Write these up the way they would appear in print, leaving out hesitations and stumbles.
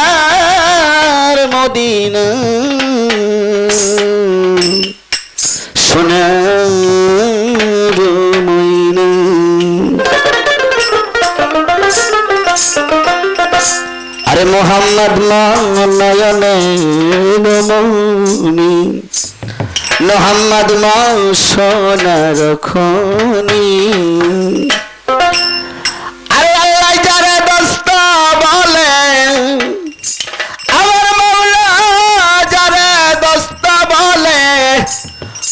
সোনার মদিনা সোনার মদিনা আরে মোহাম্মদ নয়নে মনি মোহাম্মদ সোনার খনি আরে আল্লাহ যারে দোস্ত বলে আমার মৌলা যারে দোস্ত বলে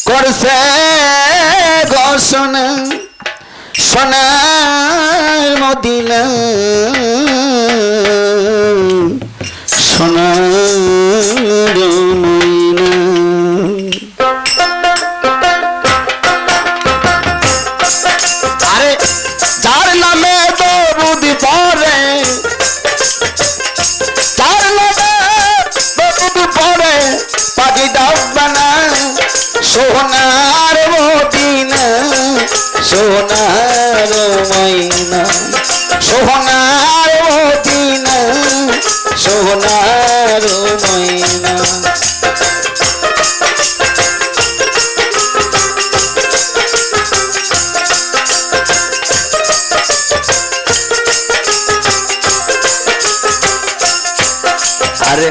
করছে ঘোষণা সোনার মদিনা সোনার মদিনা আরে যার নামে দরুদ পড়ে যার নামে দরুদ পড়ে পাখি ডাকবানা সোনার মদিনা সোনার মদিনা সোনার মদিনা সোনার মদিনা আরে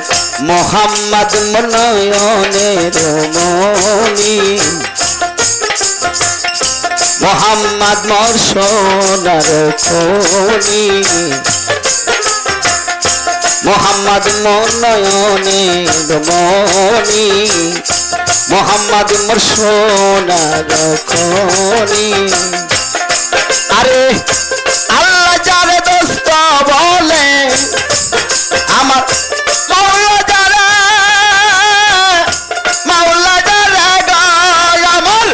মোহাম্মদ নয়নের মনি মোহাম্মদ মোর সোনার খনি মোহাম্মদ মোর নয়নের মনি মোহাম্মদ মোর সোনার খনি আরে আল্লাহ যারে দোস্ত বলে আমার মাওলা যারে আমার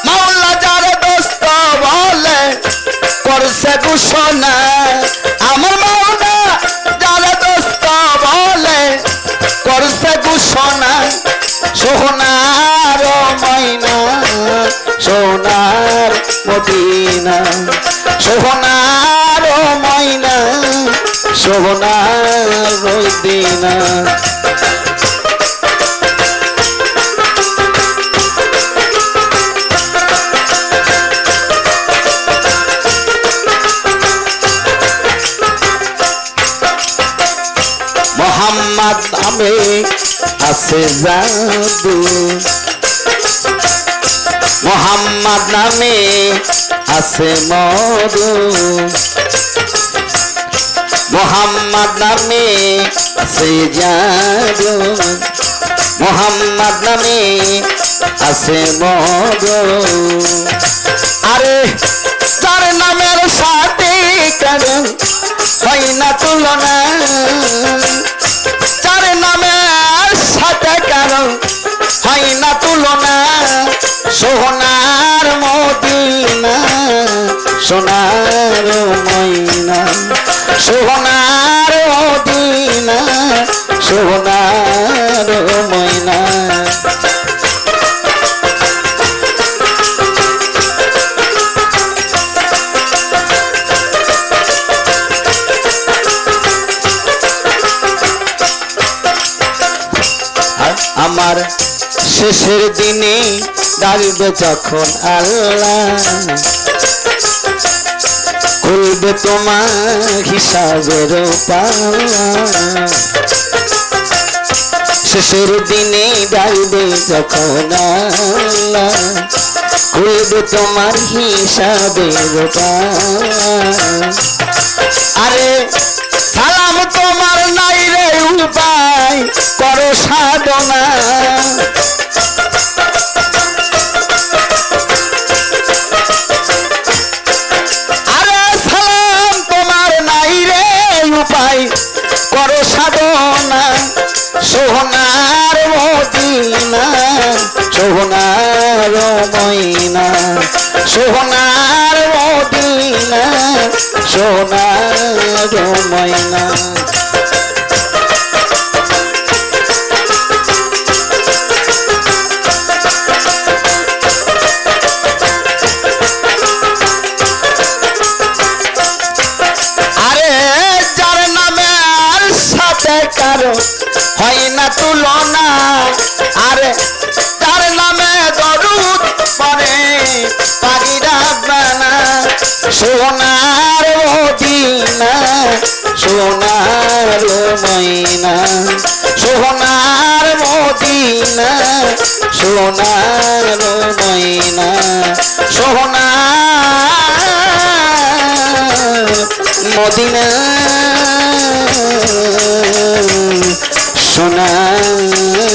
মাওলা যারে দোস্ত বলে করছে ঘোষণা আমার মাওলা যারে দোস্ত বলে করছে ঘোষণা সোনার ময়না সোনার মদিনা সোনার ময়না সোনার মদিনা মোহাম্মদ নামে আছে জাদু মোহাম্মদ নামে আছে মধু মোহাম্মদ নামে আছে জাদু মোহাম্মদ নামে আছে মধু আরে যার নামের সাথে কারণ হয় না তুলনা যার নামের সাথে কারণ হয় না তুলনা সোনার মদিনা সোনার ময়না সোনার মদিনা সোনার ময়না আমার শেষের দিনে ডাকবে যখন আল্লাহ খুলবে তোমার হিসাবের পাল্লা শেষের দিনে ডাকবে যখন আল্লাহ খুলবে তোমার হিসাবের পাল্লা আরে সালাম তোমার নাই রে উপায় করো সাধনা আরে সালাম তোমার নাই রে উপায় করো সাধনা সোনার মদিনা সোনার ময়না সোনার মদিনা সোনার ময়না আরে যার নামে কারো হয় না তুলনা আরে তার নামে দরুদ পড়ে পাখিরা বানা সোনার মদিনা সোনার ময়না সোনার মদিনা সোনার ময়না সোনার মদিনা সোনার